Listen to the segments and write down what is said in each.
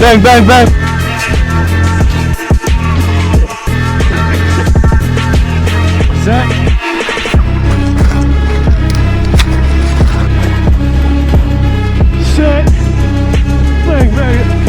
Bang, bang, bang. Set. Set. Bang, bang.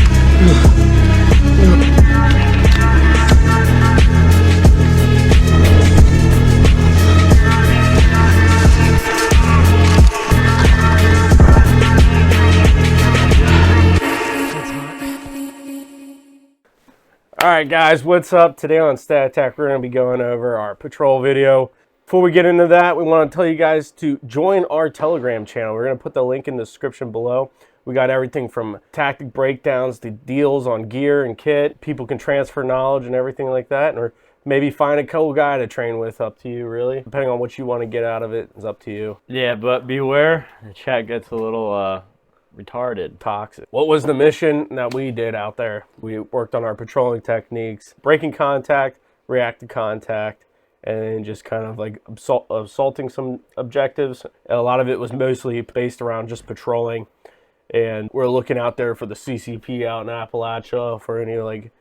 Alright guys, what's up? Today on Stat Attack, we're going to be going over our patrol video. Before we get into that, we want to tell you guys to join our Telegram channel. We're going to put the link in the description below. We got everything from tactic breakdowns to deals on gear and kit. People can transfer knowledge and everything like that. Or maybe find a cool guy to train with, up to you really. Depending on what you want to get out of it, it's up to you. Yeah, but beware, the chat gets a little retarded. Toxic. What was the mission that we did out there? We worked on our patrolling techniques, breaking contact, reactive contact, and just kind of like assaulting some objectives. And a lot of it was mostly based around just patrolling. And we're looking out there for the CCP out in Appalachia for any like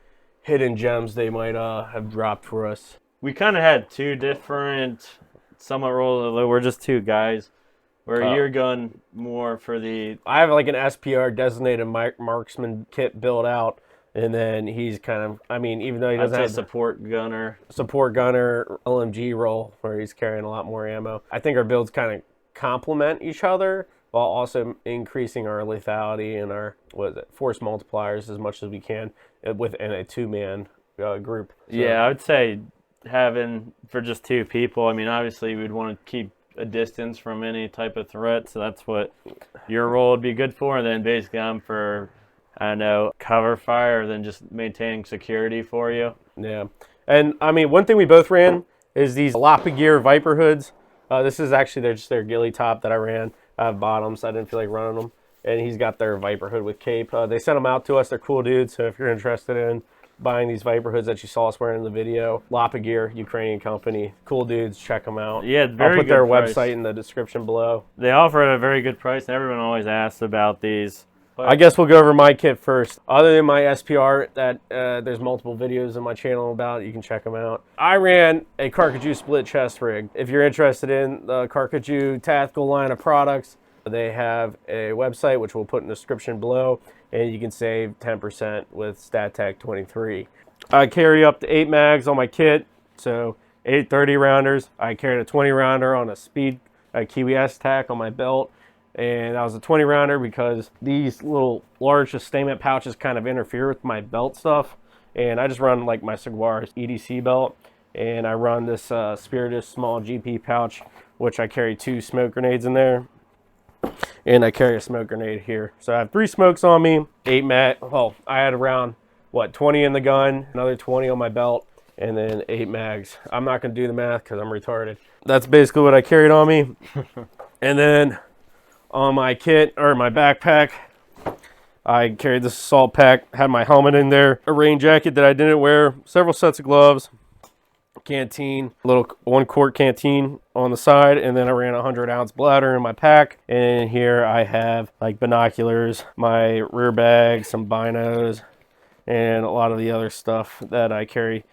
hidden gems they might have dropped for us. We kind of had two different somewhat roles. We're just two guys. Where you're going more for the... I have like an SPR designated marksman kit built out, and then he's kind of, I mean, even though he doesn't have support gunner LMG role where he's carrying a lot more ammo. I think our builds kind of complement each other while also increasing our lethality and our, force multipliers as much as we can within a two-man group. So, yeah, I would say having, for just two people, I mean, obviously we'd want to keep a distance from any type of threat, so that's what your role would be good for. And then basically I'm for, I don't know, cover fire, then just maintaining security for you. Yeah, and I mean, one thing we both ran is these LAPA gear Viper hoods. This is actually just their ghillie top that I ran. I have bottoms, so I didn't feel like running them, and he's got their Viper hood with cape. They sent them out to us. They're cool dudes, so if you're interested in buying these Viper hoods that you saw us wearing in the video, LAPA Gear, Ukrainian company, cool dudes, check them out. Yeah, very I'll put their price. Website in the description below. They offer at a very good price, and everyone always asks about these. But I guess we'll go over my kit first. Other than my SPR that there's multiple videos on my channel about, you can check them out. I ran a CARCAJOU split chest rig. If you're interested in the CARCAJOU tactical line of products, they have a website, which we'll put in the description below, and you can save 10% with StatTech23. I carry up to 8 mags on my kit, so 8 30 rounders. I carried a 20 rounder on a speed Kiwi S-Tac on my belt, and that was a 20 rounder because these little large sustainment pouches kind of interfere with my belt stuff, and I just run like my Saguar EDC belt, and I run this Spiritus small GP pouch, which I carry 2 smoke grenades in there. And I carry a smoke grenade here. So I have 3 smokes on me, 8 mag. Well, I had around, 20 in the gun, another 20 on my belt, and then 8 mags. I'm not going to do the math because I'm retarded. That's basically what I carried on me. And then on my kit, or my backpack, I carried this assault pack, had my helmet in there, a rain jacket that I didn't wear, several sets of gloves, canteen, little 1-quart canteen on the side, and then I ran a 100-ounce bladder in my pack. And here I have like binoculars, my rear bag, some binos, and a lot of the other stuff that I carry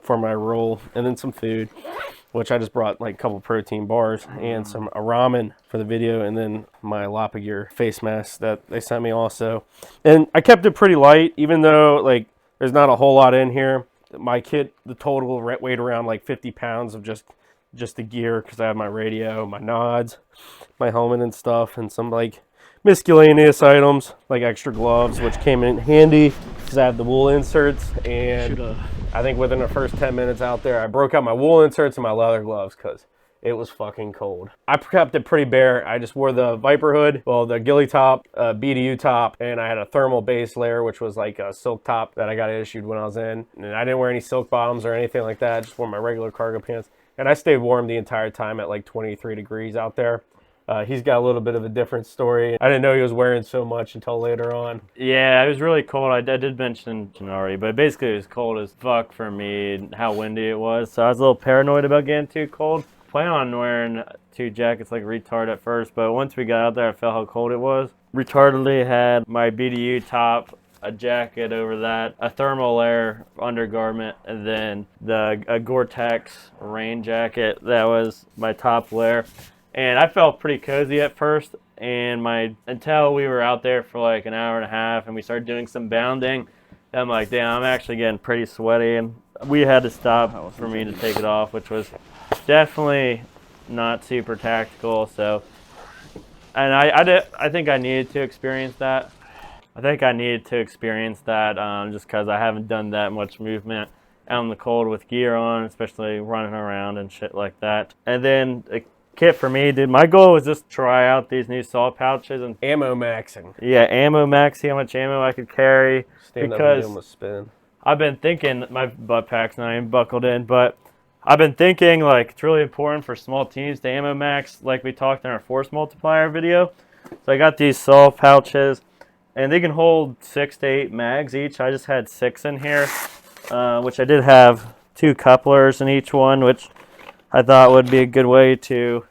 for my role, and then some food, which I just brought like a couple protein bars and some ramen for the video, and then my LAPA Gear face mask that they sent me also. And I kept it pretty light, even though like there's not a whole lot in here. My kit, the total weighed around like 50 pounds of just the gear, because I have my radio, my nods, my helmet and stuff, and some like miscellaneous items like extra gloves, which came in handy because I have the wool inserts. And I think within the first 10 minutes out there, I broke out my wool inserts and my leather gloves because it was fucking cold. I kept it pretty bare. I just wore the Viper hood, well, the ghillie top, BDU top, and I had a thermal base layer, which was like a silk top that I got issued when I was in. And I didn't wear any silk bottoms or anything like that. I just wore my regular cargo pants. And I stayed warm the entire time at like 23 degrees out there. He's got a little bit of a different story. I didn't know he was wearing so much until later on. Yeah, it was really cold. I did mention already, but basically it was cold as fuck for me and how windy it was. So I was a little paranoid about getting too cold. Plan on wearing 2 jackets like a retard at first, but once we got out there, I felt how cold it was. Retardedly had my BDU top a jacket over that, a thermal layer undergarment, and then a Gore-Tex rain jacket. That was my top layer. And I felt pretty cozy at first, and until we were out there for like an hour and a half and we started doing some bounding, I'm like, damn, I'm actually getting pretty sweaty, and we had to stop for me to take it off, which was definitely not super tactical. So, and I think I needed to experience that. Just because I haven't done that much movement out in the cold with gear on, especially running around and shit like that. And then a kit for me, dude, my goal was just try out these new salt pouches and Ammo maxing. yeah, ammo max, see how much ammo I could carry. Stand up and Because give 'em a spin. I've been thinking, my butt pack's not even buckled in, but I've been thinking like it's really important for small teams to ammo max, like we talked in our force multiplier video. So I got these saw pouches, and they can hold 6 to 8 mags each. I just had 6 in here, which I did have 2 couplers in each one, which I thought would be a good way to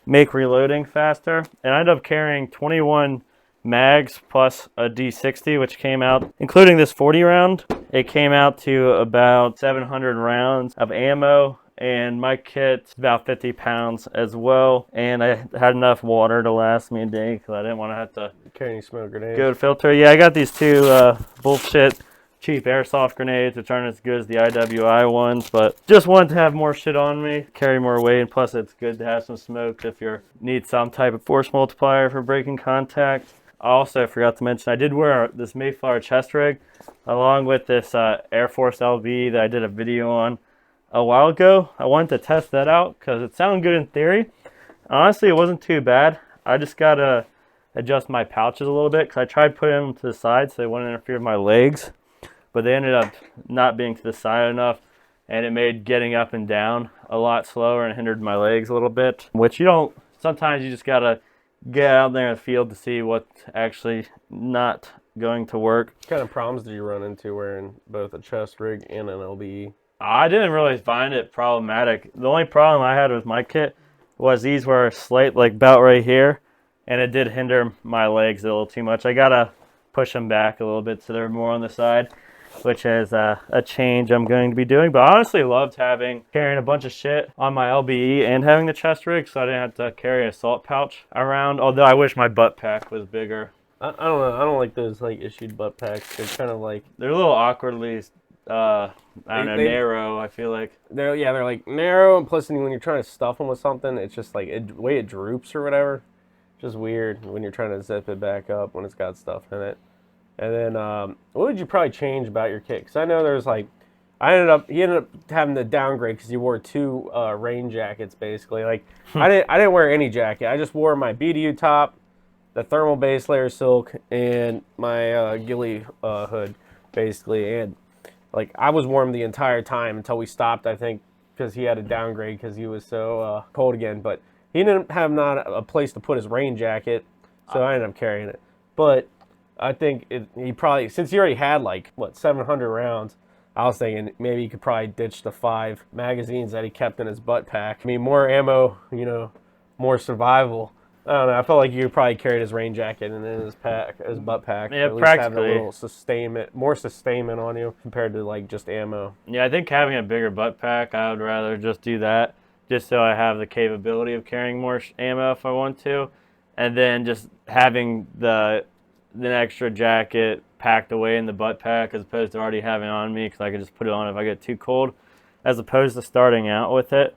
make reloading faster. And I ended up carrying 21 mags plus a D60, which came out, including this 40 round, it came out to about 700 rounds of ammo. And my kit's about 50 pounds as well. And I had enough water to last me a day because I didn't want to have to Carry any smoke grenades. go to filter. Yeah, I got these 2 bullshit cheap airsoft grenades, which aren't as good as the IWI ones, but just wanted to have more shit on me, carry more weight, and plus it's good to have some smoke if you need some type of force multiplier for breaking contact. I also forgot to mention I did wear this Mayflower chest rig along with this Air Force LV that I did a video on a while ago. I wanted to test that out because it sounded good in theory. Honestly, it wasn't too bad. I just gotta adjust my pouches a little bit because I tried putting them to the side so they wouldn't interfere with my legs, but they ended up not being to the side enough, and it made getting up and down a lot slower and hindered my legs a little bit, which sometimes you just gotta get out there in the field to see what's actually not going to work. What kind of problems did you run into wearing both a chest rig and an LBE? I didn't really find it problematic. The only problem I had with my kit was these were slight, like about right here, and it did hinder my legs a little too much. I gotta push them back a little bit so they're more on the side, which is a change I'm going to be doing. But I honestly loved carrying a bunch of shit on my LBE and having the chest rig, so I didn't have to carry a salt pouch around. Although I wish my butt pack was bigger. I don't know. I don't like those like issued butt packs. They're kind of like they're a little awkwardly narrow. I feel like they're like narrow, and plus when you're trying to stuff them with something, it's just like the way it droops or whatever. Just weird when you're trying to zip it back up when it's got stuff in it. And then what would you probably change about your kit? Because I know there's like he ended up having to downgrade because he wore 2 rain jackets basically. Like I didn't wear any jacket. I just wore my BDU top, the thermal base layer silk, and my ghillie hood basically. And like I was warm the entire time until we stopped, I think, because he had to downgrade because he was so cold again. But he didn't have not a place to put his rain jacket, so I ended up carrying it. But I think he probably, since he already had like, 700 rounds, I was thinking maybe he could probably ditch the 5 magazines that he kept in his butt pack. I mean, more ammo, more survival. I don't know. I felt like you could probably carry his rain jacket and in his butt pack. Yeah, at least practically. having a little more sustainment on you compared to like just ammo. Yeah, I think having a bigger butt pack, I would rather just do that, just so I have the capability of carrying more ammo if I want to, and then just having the extra jacket packed away in the butt pack as opposed to already having it on me because I could just put it on if I get too cold, as opposed to starting out with it.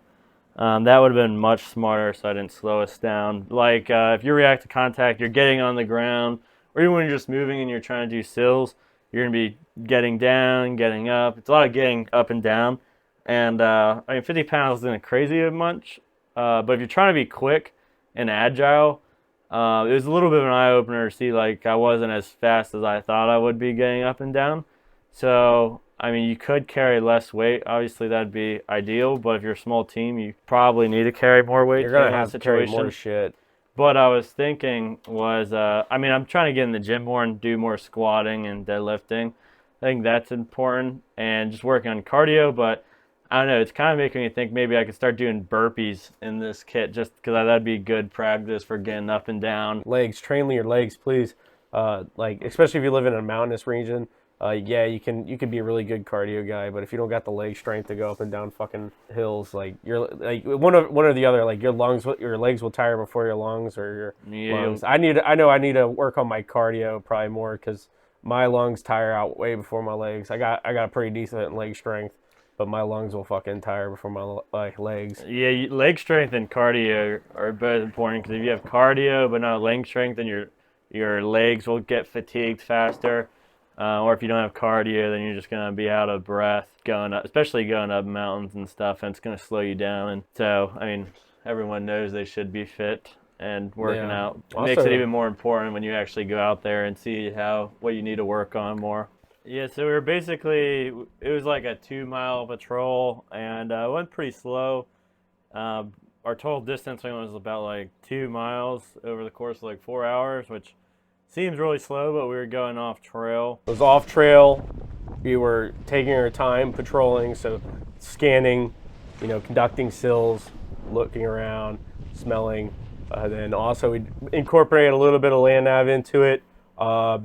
That would have been much smarter so I didn't slow us down. Like if you react to contact, you're getting on the ground, or even when you're just moving and you're trying to do sills, you're going to be getting down, getting up. It's a lot of getting up and down. And 50 pounds isn't crazy much, but if you're trying to be quick and agile, it was a little bit of an eye-opener to see like I wasn't as fast as I thought I would be getting up and down. So I mean, you could carry less weight. Obviously, that'd be ideal. But if you're a small team, you probably need to carry more weight. You're gonna have to carry more shit. But I was thinking was, I'm trying to get in the gym more and do more squatting and deadlifting. I think that's important, and just working on cardio. But I don't know. It's kind of making me think maybe I could start doing burpees in this kit, just because that'd be good practice for getting up and down. Legs, train your legs, please. Like especially if you live in a mountainous region, yeah, you can be a really good cardio guy, but if you don't got the leg strength to go up and down fucking hills, like you're like one or the other, like your legs will tire before your lungs or your Yeah, lungs. I know I need to work on my cardio probably more because my lungs tire out way before my legs. I got a pretty decent leg strength, but my lungs will fucking tire before my legs. yeah, leg strength and cardio are both important because if you have cardio but not leg strength, then your legs will get fatigued faster. Or if you don't have cardio, then you're just gonna be out of breath going up, especially going up mountains and stuff, and it's gonna slow you down. And so, I mean, everyone knows they should be fit, and working Yeah. out makes Also, it even more important when you actually go out there and see what you need to work on more. Yeah, so we were basically, it was like a 2 mile patrol, and it went pretty slow. Our total distance was about like 2 miles over the course of like 4 hours, which seems really slow, but we were going off trail. it was off trail. We were taking our time patrolling, so scanning, conducting sills, looking around, smelling. Then also we incorporated a little bit of land nav into it. I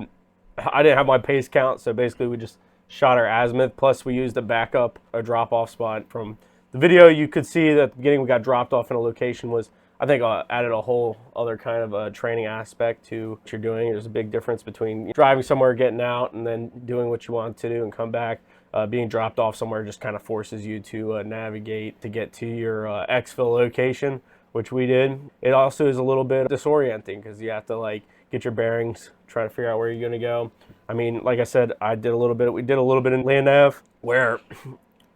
didn't have my pace count, so basically we just shot our azimuth. Plus we used a drop-off spot from the video. You could see that at the beginning we got dropped off in a location was, I think, added a whole other kind of training aspect to what you're doing. There's a big difference between driving somewhere, getting out, and then doing what you want to do and come back. Being dropped off somewhere just kind of forces you to navigate to get to your exfil location, which we did. It also is a little bit disorienting because you have to like get your bearings, try to figure out where you're gonna go. I mean, like I said, we did a little bit in land nav where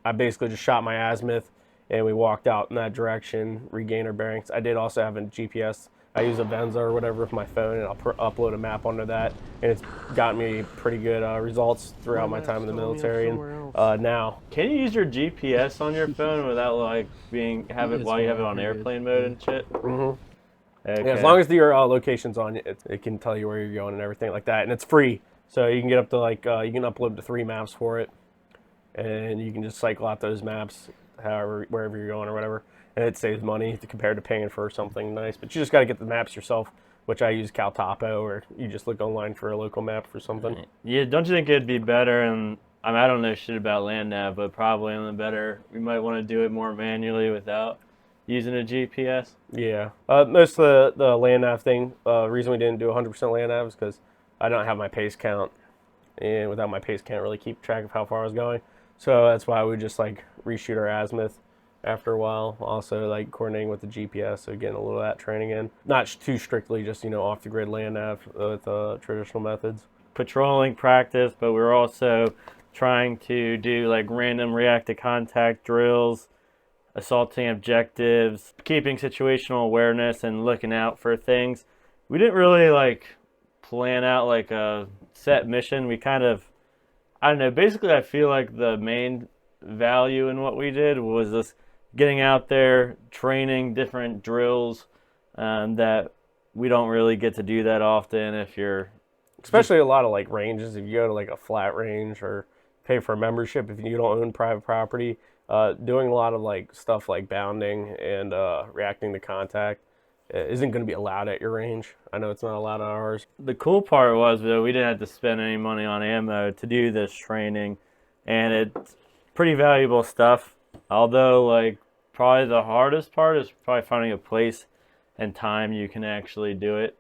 I basically just shot my azimuth and we walked out in that direction, regained our bearings. I did also have a GPS. I use a Venza or whatever with my phone, and I'll upload a map onto that, and it's gotten me pretty good results throughout my time in the military. And now, Can you use your GPS on your phone without like while you have it on airplane mode and shit? mm-hmm. Okay. Yeah, as long as your location's on it can tell you where you're going and everything like that, and it's free. So you can get up to you can upload to 3 maps for it, and you can just cycle out those maps wherever you're going or whatever, and it saves money compared to paying for something nice. But you just got to get the maps yourself, which I use CalTopo, or you just look online for a local map for something. Yeah, don't you think it'd be better? And I don't know shit about land nav, but probably in the better. We might want to do it more manually without using a GPS. Yeah, most of the land nav thing. Reason we didn't do 100% land nav is because I don't have my pace count, and without my pace can't really keep track of how far I was going. So that's why we just like reshoot our azimuth after a while. Also like coordinating with the GPS, so getting a little of that training in. Not too strictly just off the grid land nav with traditional methods. Patrolling practice, but we're also trying to do like random react to contact drills, assaulting objectives, keeping situational awareness, and looking out for things. We didn't really like plan out like a set mission. We kind of, I don't know, basically I feel like the main value in what we did was just getting out there, training different drills that we don't really get to do that often if you're... Especially a lot of like ranges, if you go to like a flat range or pay for a membership if you don't own private property, doing a lot of like stuff like bounding and reacting to contact isn't going to be allowed at your range. I know it's not allowed at ours. The cool part was, though, we didn't have to spend any money on ammo to do this training, and it's pretty valuable stuff. Although, like, probably the hardest part is probably finding a place and time you can actually do it.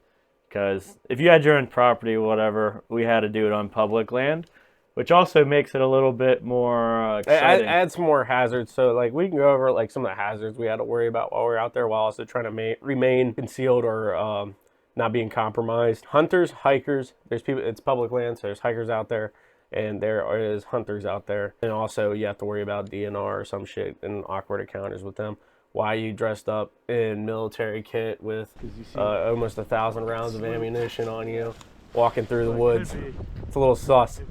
Because if you had your own property or whatever, we had to do it on public land, which also makes it a little bit more exciting. Add some more hazards. So like we can go over like some of the hazards we had to worry about while we're out there, while also trying to remain concealed or not being compromised. Hunters, hikers. There's people. It's public land, so there's hikers out there, and there is hunters out there. And also you have to worry about DNR or some shit and awkward encounters with them. Why you dressed up in military kit with almost 1,000 rounds of ammunition on you, walking through the woods? It's a little sus.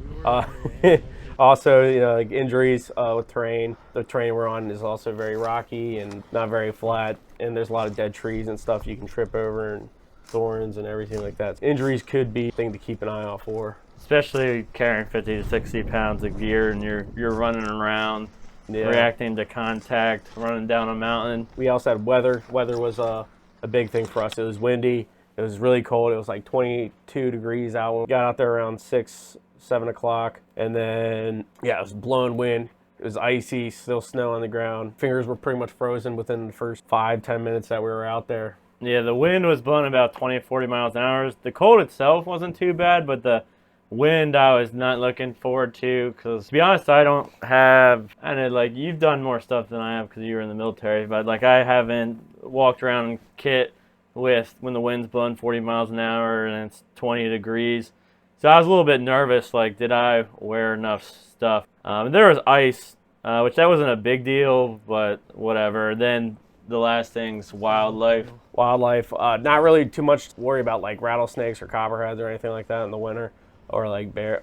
Also, like injuries with terrain. The terrain we're on is also very rocky and not very flat, and there's a lot of dead trees and stuff you can trip over, and thorns and everything like that. Injuries could be a thing to keep an eye out for. Especially carrying 50 to 60 pounds of gear, and you're running around, reacting to contact, running down a mountain. We also had weather. Weather was a big thing for us. It was windy. It was really cold. It was like 22 degrees out when we got out there around 6, 7 o'clock. And then, yeah, it was blowing wind. It was icy, still snow on the ground. Fingers were pretty much frozen within the first 5, 10 minutes that we were out there. Yeah, the wind was blowing about 20, 40 miles an hour. The cold itself wasn't too bad, but the wind I was not looking forward to, because to be honest, I don't have, I know, like, you've done more stuff than I have because you were in the military, but like I haven't walked around in kit with when the wind's blowing 40 miles an hour and it's 20 degrees. So I was a little bit nervous, like, did I wear enough stuff? There was ice, which that wasn't a big deal, but whatever. Then the last thing's wildlife. Wildlife, not really too much to worry about, like rattlesnakes or copperheads or anything like that in the winter, or like bears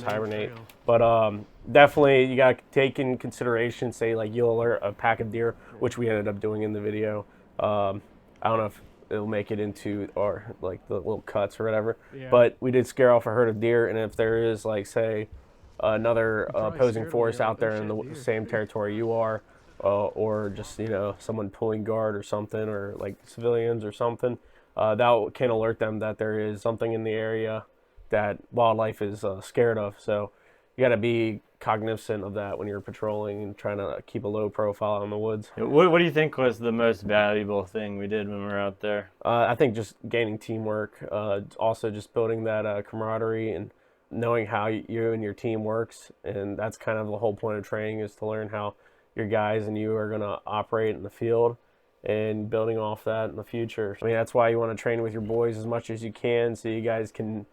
hibernate. But definitely you got to take in consideration, say like you'll alert a pack of deer, which we ended up doing in the video. I don't know if it'll make it into or like the little cuts or whatever, but we did scare off a herd of deer, and if there is like say another opposing force out there in the same territory you are, or just someone pulling guard or something, or like civilians or something, that can alert them that there is something in the area that wildlife is scared of. So you got to be cognizant of that when you're patrolling and trying to keep a low profile in the woods. What do you think was the most valuable thing we did when we were out there? I think just gaining teamwork, also just building that camaraderie and knowing how you and your team works. And that's kind of the whole point of training, is to learn how your guys and you are going to operate in the field, and building off that in the future. I mean, that's why you want to train with your boys as much as you can, so you guys can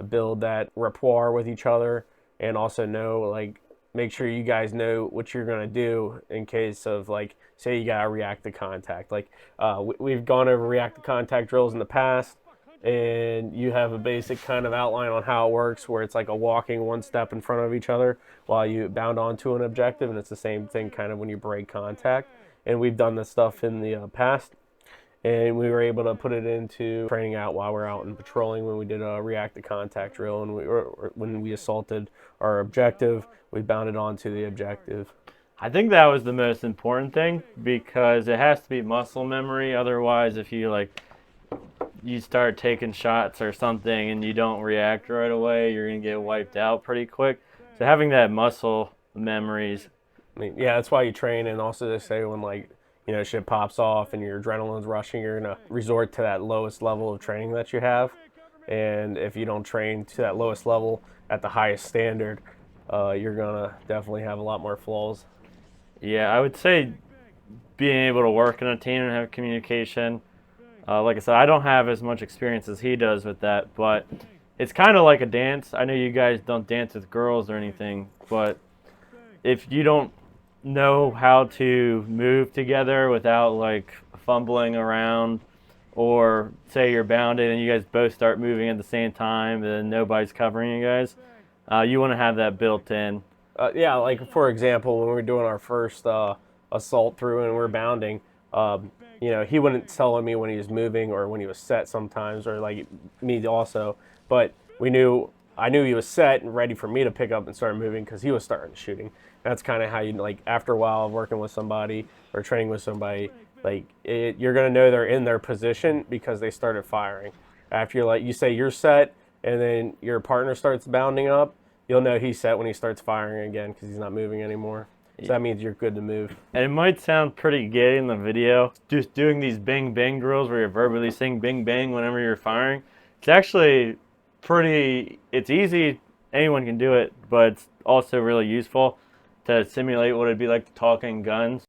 build that rapport with each other, and also know, like, make sure you guys know what you're going to do in case of, like, say you got to react to contact. Like, we've gone over react to contact drills in the past, and you have a basic kind of outline on how it works, where it's like a walking one step in front of each other while you bound onto an objective, and it's the same thing kind of when you break contact. And we've done this stuff in the past, and we were able to put it into training out while we're out and patrolling when we did a react to contact drill, and when we assaulted our objective, we bounded onto the objective. I think that was the most important thing, because it has to be muscle memory. Otherwise, if you start taking shots or something and you don't react right away, you're going to get wiped out pretty quick. So having that muscle memories. I mean, yeah, that's why you train. And also they say when shit pops off and your adrenaline's rushing, you're going to resort to that lowest level of training that you have. And if you don't train to that lowest level at the highest standard, you're going to definitely have a lot more flaws. Yeah, I would say being able to work in a team and have communication. Like I said, I don't have as much experience as he does with that, but it's kind of like a dance. I know you guys don't dance with girls or anything, but if you don't know how to move together without like fumbling around, or say you're bounded and you guys both start moving at the same time and nobody's covering you guys, you want to have that built in. Yeah, like for example, when we were doing our first assault through and we're bounding, he wouldn't tell me when he was moving or when he was set sometimes, or like me also. But I knew he was set and ready for me to pick up and start moving, because he was starting shooting. That's kind of how you, like, after a while of working with somebody or training with somebody, like you're gonna know they're in their position because they started firing. After you say you're set, and then your partner starts bounding up, you'll know he's set when he starts firing again, because he's not moving anymore. So that means you're good to move. And it might sound pretty gay in the video, just doing these bang bang drills where you're verbally saying bang bang whenever you're firing. It's actually it's easy, anyone can do it, but it's also really useful to simulate what it'd be like talking guns.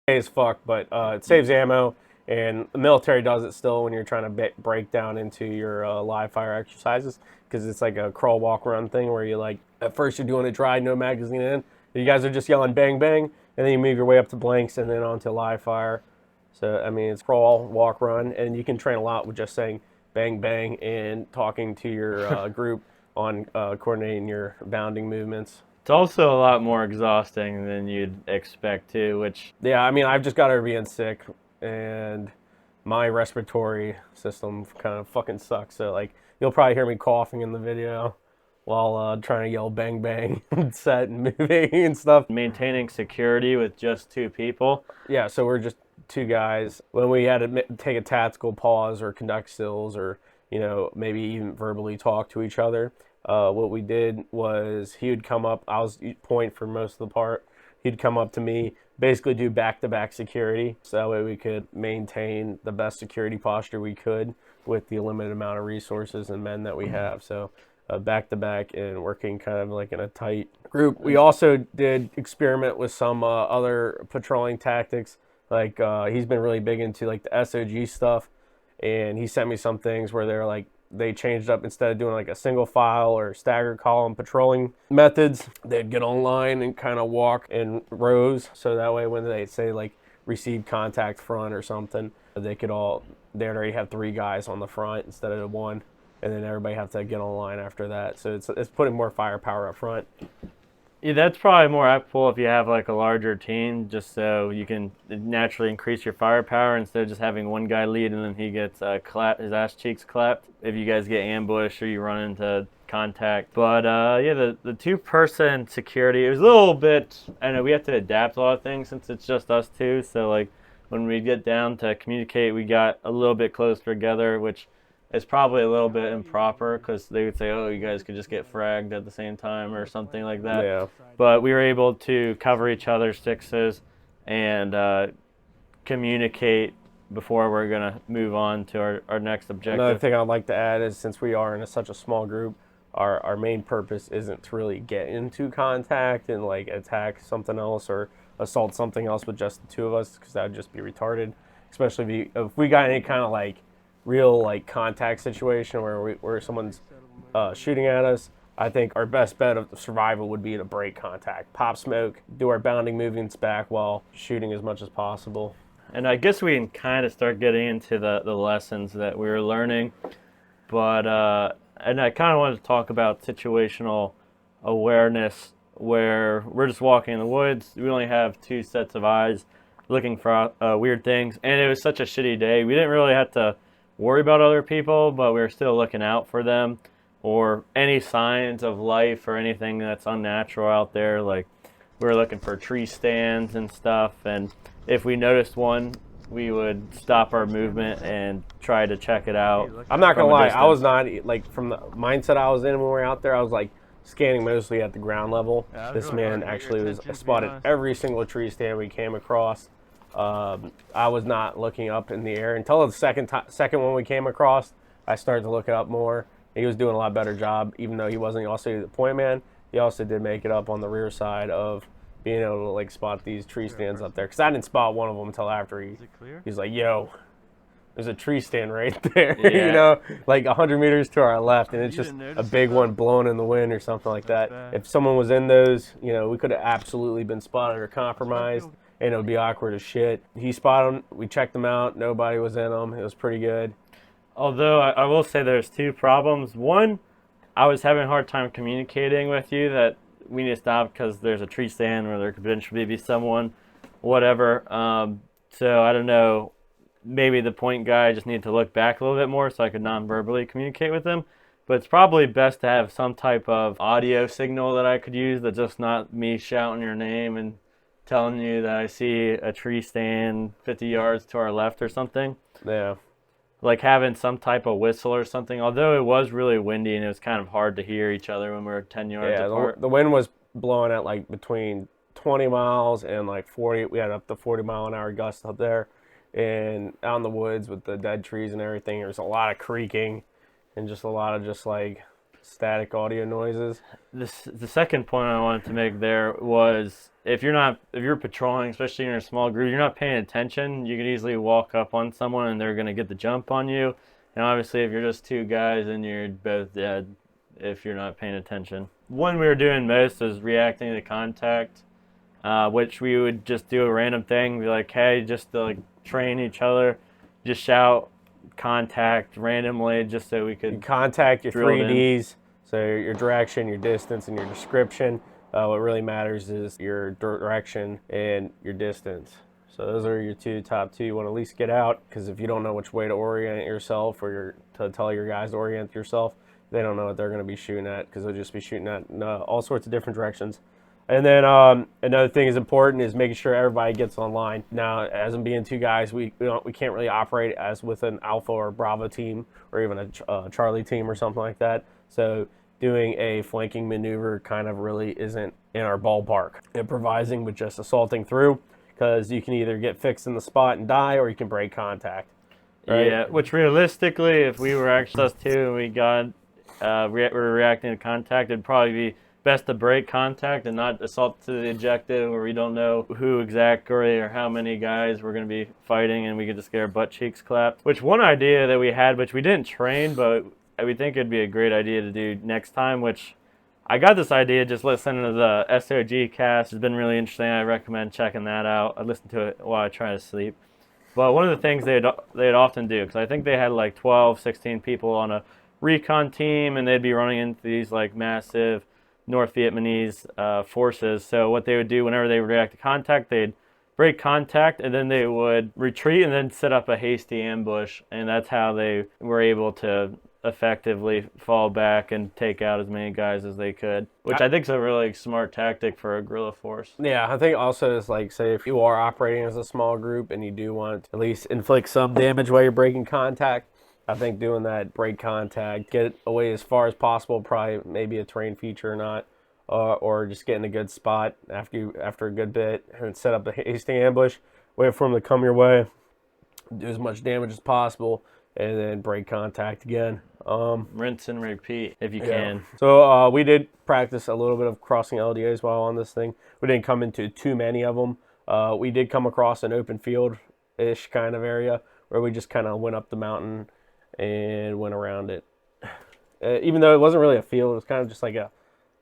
Gay as fuck, but it saves ammo, and the military does it still when you're trying to break down into your live fire exercises, because it's like a crawl, walk, run thing where you at first you're doing it dry, no magazine in. You guys are just yelling bang, bang, and then you move your way up to blanks and then onto live fire. So, I mean, it's crawl, walk, run, and you can train a lot with just saying bang, bang and talking to your group on coordinating your bounding movements. It's also a lot more exhausting than you'd expect too, which... Yeah, I mean, I've just got over being sick, and my respiratory system kind of fucking sucks. So, you'll probably hear me coughing in the video while trying to yell bang bang and set and moving and stuff. Maintaining security with just 2 people. Yeah, so we're just two guys. When we had to take a tactical pause or conduct stills or, maybe even verbally talk to each other, what we did was he would come up, I was point for most of the part, he'd come up to me, basically do back-to-back security, so that way we could maintain the best security posture we could with the limited amount of resources and men that we have. So back-to-back and working kind of like in a tight group. We also did experiment with some other patrolling tactics. Like he's been really big into like the SOG stuff, and he sent me some things where they're like, they changed up, instead of doing like a single file or staggered column patrolling methods, they'd get online and kind of walk in rows. So that way when they say like receive contact front or something, they'd already have 3 guys on the front instead of 1. And then everybody have to get online after that. So it's putting more firepower up front. Yeah, that's probably more applicable if you have like a larger team, just so you can naturally increase your firepower instead of just having one guy lead and then he gets his ass cheeks clapped if you guys get ambushed or you run into contact. But yeah, the 2-person security, it was a little bit, I know we have to adapt a lot of things since it's just us two. So like when we get down to communicate, we got a little bit closer together, which it's probably a little bit improper because they would say, oh, you guys could just get fragged at the same time or something like that. Yeah. But we were able to cover each other's 6s and communicate before we're going to move on to our next objective. Another thing I'd like to add is, since we are in such a small group, our main purpose isn't to really get into contact and like attack something else or assault something else with just the 2 of us, because that would just be retarded. Especially if we got any kind of like real like contact situation where someone's shooting at us. I think our best bet of survival would be to break contact, pop smoke, do our bounding movements back while shooting as much as possible. And I guess we can kind of start getting into the lessons that we were learning. But and I kind of wanted to talk about situational awareness, where we're just walking in the woods. We only have 2 sets of eyes looking for weird things. And it was such a shitty day. We didn't really have to worry about other people, but we were still looking out for them, or any signs of life or anything that's unnatural out there. Like we were looking for tree stands and stuff, and if we noticed one, we would stop our movement and try to check it out. I'm not gonna lie, I was not, like, from the mindset I was in when we were out there, I was like scanning mostly at the ground level. This man actually spotted every single tree stand we came across. I was not looking up in the air until the second one we came across. I started to look it up more. He was doing a lot better job, even though he wasn't also the point man. He also did make it up on the rear side of being able to like spot these tree stands up there. Because I didn't spot one of them until after he's like, "Yo, there's a tree stand right there," Yeah. like 100 meters to our left, and it's just a big one blowing in the wind or something like that. If someone was in those, we could have absolutely been spotted or compromised. And it would be awkward as shit. He spotted them. We checked them out. Nobody was in them. It was pretty good. Although I will say there's 2 problems. One, I was having a hard time communicating with you that we need to stop because there's a tree stand where there could potentially be someone, whatever. So I don't know. Maybe the point guy just needed to look back a little bit more so I could non-verbally communicate with him. But it's probably best to have some type of audio signal that I could use that's just not me shouting your name and telling you that I see a tree stand 50 yards to our left or something. Yeah. Like having some type of whistle or something, although it was really windy and it was kind of hard to hear each other when we were 10 yards apart. The wind was blowing at like between 20 miles and like 40. We had up to 40 mile an hour gusts up there. And out in the woods with the dead trees and everything, there was a lot of creaking and just a lot of just like static audio noises. The second point I wanted to make there was if you're patrolling, especially in a small group, you're not paying attention, you can easily walk up on someone and they're going to get the jump on you. And obviously if you're just 2 guys and you're both dead if you're not paying attention. One we were doing most is reacting to contact, which we would just do a random thing, be like, hey, just to like train each other, just shout contact randomly just so we could contact your 3Ds, so your direction, your distance, and your description. What really matters is your direction and your distance. So those are your top two you want to at least get out, because if you don't know which way to orient yourself or to tell your guys to orient yourself, they don't know what they're going to be shooting at, because they'll just be shooting at all sorts of different directions. And then another thing is important is making sure everybody gets online. Now, as I'm being two guys, we can't really operate as with an Alpha or Bravo team or even a Charlie team or something like that. So doing a flanking maneuver kind of really isn't in our ballpark. Improvising with just assaulting through, because you can either get fixed in the spot and die, or you can break contact. Right? Yeah, which realistically, if we were actually us two and we got we were reacting to contact, it'd probably be best to break contact and not assault to the objective where we don't know who exactly or how many guys we're going to be fighting, and we could just get our butt cheeks clapped. Which one idea that we had, which we didn't train, but we think it'd be a great idea to do next time, which I got this idea just listening to the SOG cast. It's been really interesting. I recommend checking that out. I listen to it while I try to sleep. But one of the things they'd often do, because I think they had like 12, 16 people on a recon team, and they'd be running into these like massive North Vietnamese forces. So what they would do whenever they would react to contact, they'd break contact, and then they would retreat and then set up a hasty ambush. And that's how they were able to effectively fall back and take out as many guys as they could, which I think is a really smart tactic for a guerrilla force. Yeah, I think also it's like, say, if you are operating as a small group and you do want to at least inflict some damage while you're breaking contact, I think doing that break contact, get away as far as possible, probably maybe a terrain feature or not, or just get in a good spot after a good bit and set up a hasty ambush, wait for them to come your way, do as much damage as possible, and then break contact again. Rinse and repeat if you can. So we did practice a little bit of crossing LDAs while on this thing. We didn't come into too many of them. We did come across an open field-ish kind of area where we just kind of went up the mountain and went around it. Even though it wasn't really a field, it was kind of just like a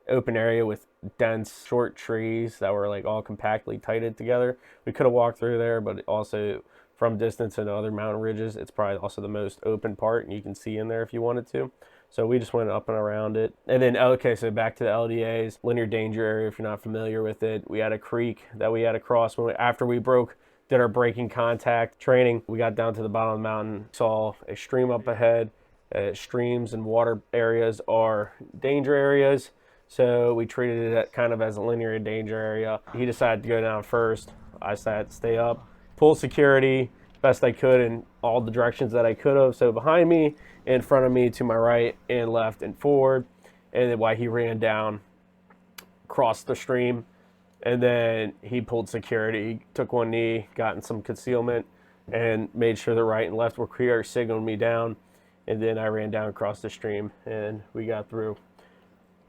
open area with dense, short trees that were like all compactly tighted together. We could have walked through there, but also from distance and other mountain ridges, it's probably also the most open part, and you can see in there if you wanted to. So we just went up and around it. And then, okay, so back to the LDAs, linear danger area, if you're not familiar with it. We had a creek that we had to cross after we did our breaking contact training. We got down to the bottom of the mountain, saw a stream up ahead. Streams and water areas are danger areas, so we treated it kind of as a linear danger area. He decided to go down first. I decided to stay up, pull security best I could in all the directions that I could have. So behind me, in front of me, to my right and left and forward. And then while he ran down, crossed the stream, and then he pulled security, took one knee, got in some concealment, and made sure the right and left were clear, signaled me down. And then I ran down across the stream, and we got through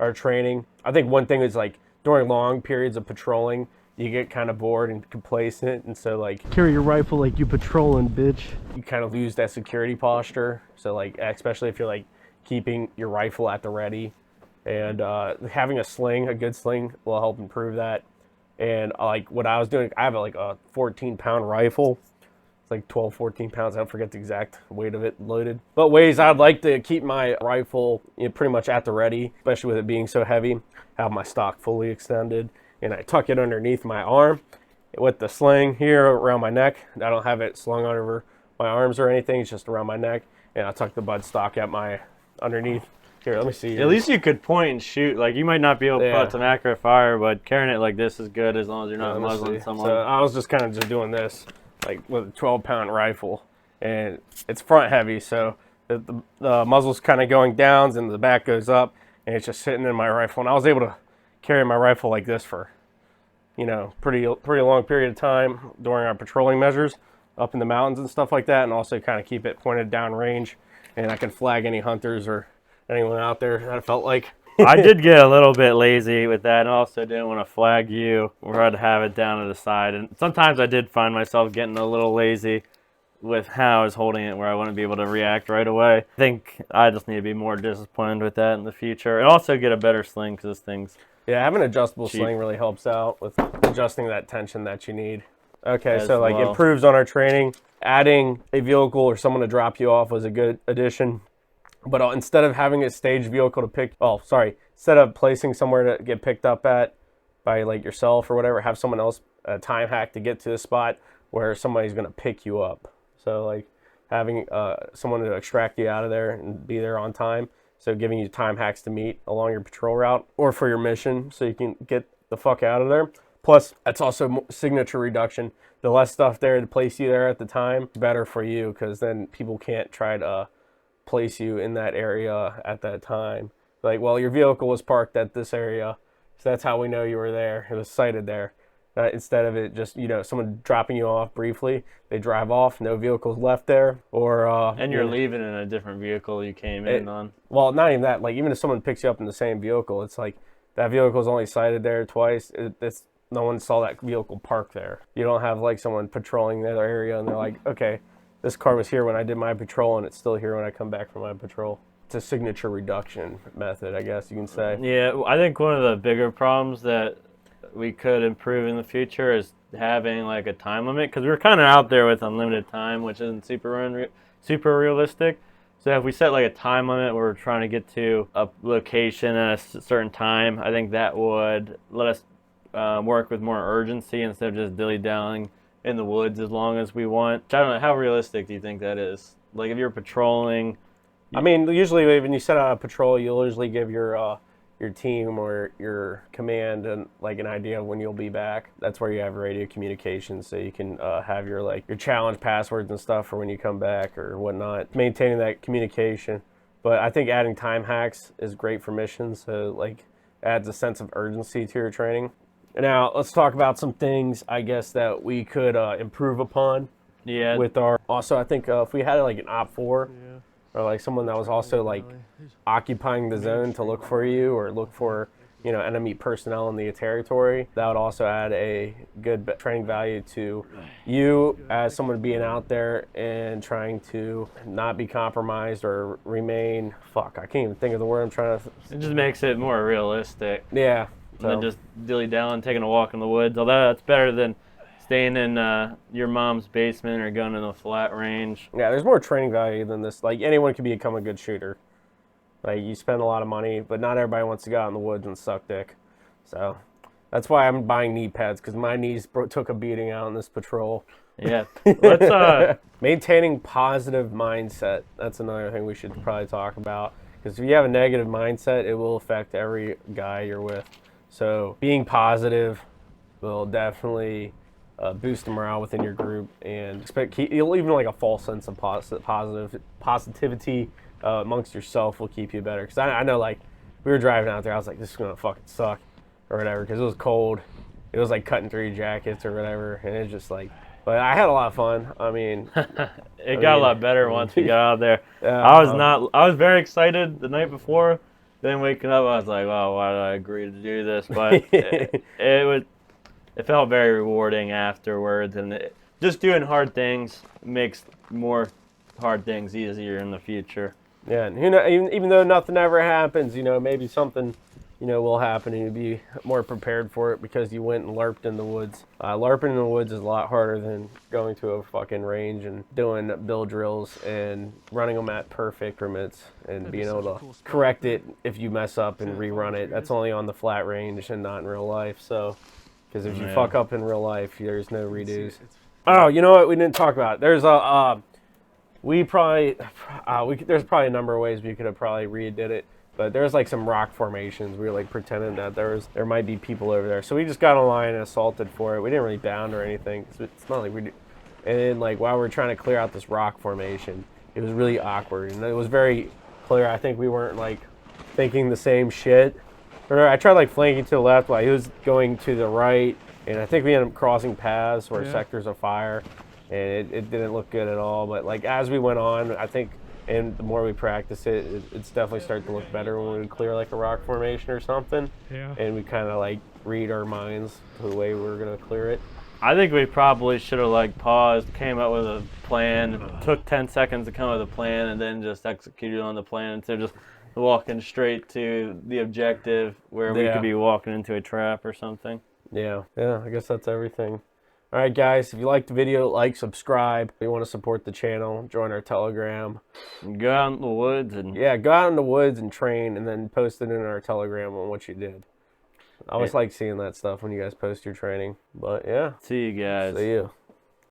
our training. I think one thing is, like, during long periods of patrolling, you get kind of bored and complacent, and so like carry your rifle like you patrolling, bitch. you kind of lose that security posture. So like, especially if you're like keeping your rifle at the ready, and having a sling, a good sling, will help improve that. And like what I was doing, I have like a 14-pound rifle. It's like 12, 14 pounds. I don't forget the exact weight of it loaded. But ways I'd like to keep my rifle, pretty much at the ready, especially with it being so heavy, have my stock fully extended, and I tuck it underneath my arm with the sling here around my neck. I don't have it slung over my arms or anything. It's just around my neck, and I tuck the bud stock at my underneath. Here, let me see. At least you could point and shoot. Like, you might not be able to put some accurate fire, but carrying it like this is good as long as you're not muzzling someone. So I was just kind of just doing this, like with a 12-pound rifle, and it's front heavy, so the muzzle's kind of going down and the back goes up, and it's just sitting in my rifle. And I was able to carry my rifle like this for, pretty long period of time during our patrolling measures up in the mountains and stuff like that, and also kind of keep it pointed down range, and I can flag any hunters or anyone out there that I felt like. I did get a little bit lazy with that, and also didn't want to flag you or I'd have it down to the side. And sometimes I did find myself getting a little lazy with how I was holding it, where I wouldn't be able to react right away. I think I just need to be more disciplined with that in the future, and also get a better sling, because this thing's having an adjustable cheap. Sling really helps out with adjusting that tension that you need. Okay, As so like well. improves on our training. Adding a vehicle or someone to drop you off was a good addition. But instead of having a staged vehicle instead of placing somewhere to get picked up at by like yourself or whatever, have someone else time hack to get to the spot where somebody's going to pick you up. So like having someone to extract you out of there and be there on time. So giving you time hacks to meet along your patrol route or for your mission, so you can get the fuck out of there. Plus, that's also signature reduction. The less stuff there to place you there at the time, better for you, because then people can't try to place you in that area at that time. Like, well, your vehicle was parked at this area, so that's how we know you were there. It was sighted there. Instead of it just, someone dropping you off briefly, they drive off, no vehicles left there, or and you're leaving in a different vehicle you came in on. Well, not even that. Like, even if someone picks you up in the same vehicle, it's like that vehicle is only sighted there twice. No one saw that vehicle parked there. You don't have like someone patrolling the other area and they're like, okay, this car was here when I did my patrol and it's still here when I come back from my patrol. It's a signature reduction method, I guess you can say. Yeah, I think one of the bigger problems that we could improve in the future is having like a time limit, because we're kind of out there with unlimited time, which isn't super realistic. So if we set like a time limit where we're trying to get to a location at a certain time, I think that would let us work with more urgency instead of just dilly-dallying in the woods as long as we want. I don't know, how realistic do you think that is? Like if you're patrolling... I mean, usually when you set out a patrol, you'll usually give your team or your command and like an idea of when you'll be back. That's where you have radio communications, so you can have your challenge passwords and stuff for when you come back or whatnot. Maintaining that communication. But I think adding time hacks is great for missions, so adds a sense of urgency to your training. Now let's talk about some things I guess that we could improve upon. Yeah. With our also, I think if we had like an op4. Yeah. Or like someone that was also like occupying the zone to look for you or look for, enemy personnel in the territory, that would also add a good training value to you as someone being out there and trying to not be compromised or remain, I can't even think of the word I'm trying to. It just makes it more realistic. Yeah. Than just dilly-dallying, taking a walk in the woods. Although that's better than staying in your mom's basement or going in a flat range. Yeah, there's more training value than this. Like, anyone can become a good shooter. Like, you spend a lot of money, but not everybody wants to go out in the woods and suck dick. So that's why I'm buying knee pads, because my knees took a beating out on this patrol. Yeah. Let's maintaining positive mindset. That's another thing we should probably talk about, because if you have a negative mindset, it will affect every guy you're with. So being positive will definitely boost the morale within your group, and even like a false sense of positivity amongst yourself will keep you better. Because I know, like, we were driving out there, I was like, this is gonna fucking suck or whatever, because it was cold. It was like cutting through your jackets or whatever, and it's just like, but I had a lot of fun. I mean, it got a lot better once we got out there. I was very excited the night before. Then waking up, I was like, "Wow, why did I agree to do this?" But it felt very rewarding afterwards, and just doing hard things makes more hard things easier in the future. Yeah, and even though nothing ever happens, maybe something, will happen, and you'll be more prepared for it because you went and LARPed in the woods. LARPing in the woods is a lot harder than going to a fucking range and doing bill drills and running them at perfect increments and being able to correct it if you mess up and rerun it. That's only on the flat range and not in real life. So, because if you fuck up in real life, there's no redos. Oh, you know what? We didn't talk about it. There's there's probably a number of ways we could have probably redid it. But there's like some rock formations. We were like pretending that there might be people over there. So we just got online and assaulted for it. We didn't really bound or anything. It's not like we did. And then like while we were trying to clear out this rock formation, it was really awkward. And it was very clear. I think we weren't like thinking the same shit. Or I tried like flanking to the left while he was going to the right. And I think we ended up crossing paths or sectors of fire. And it didn't look good at all. But like as we went on, I think, and the more we practice it, it's definitely starting to look better when we clear like a rock formation or something. Yeah. And we kind of like read our minds to the way we were going to clear it. I think we probably should have like paused, came up with a plan, took 10 seconds to come up with a plan, and then just executed on the plan instead of just walking straight to the objective where we could be walking into a trap or something. Yeah, I guess that's everything. All right, guys, if you liked the video, like, subscribe. If you want to support the channel, join our Telegram. Go out in the woods and... Yeah, go out in the woods and train, and then post it in our Telegram on what you did. I always like seeing that stuff when you guys post your training. But, yeah. See you guys. See you.